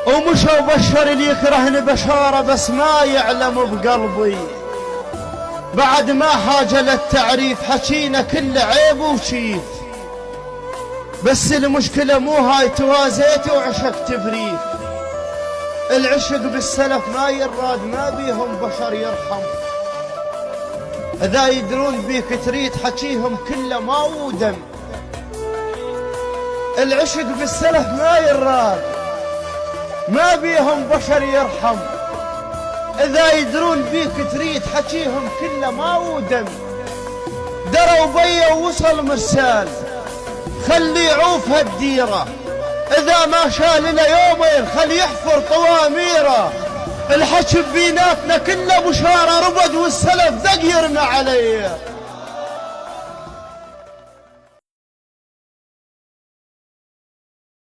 ومشى وبشر اللي يكرهني بشارة بس ما يعلم بقلبي، بعد ما حاجة للتعريف حكينا كل عيب وشيف، بس المشكلة مو هاي توازيت وعشقت بريف. العشق بالسلف ما يراد ما بيهم بشر يرحم، إذا يدرون بيك تريد حكيهم كله ما ودم. العشق بالسلف ما يراد ما بيهم بشر يرحم، إذا يدرون بيك تريد حكيهم كله ما ودم. دروا بيا ووصل مرسال خلي يعوف هالديرة، إذا ما شال له يومين خلي يحفر طواميره. الحكي بيناتنا كله بشارة ربد والسلف ذق يرمى عليه.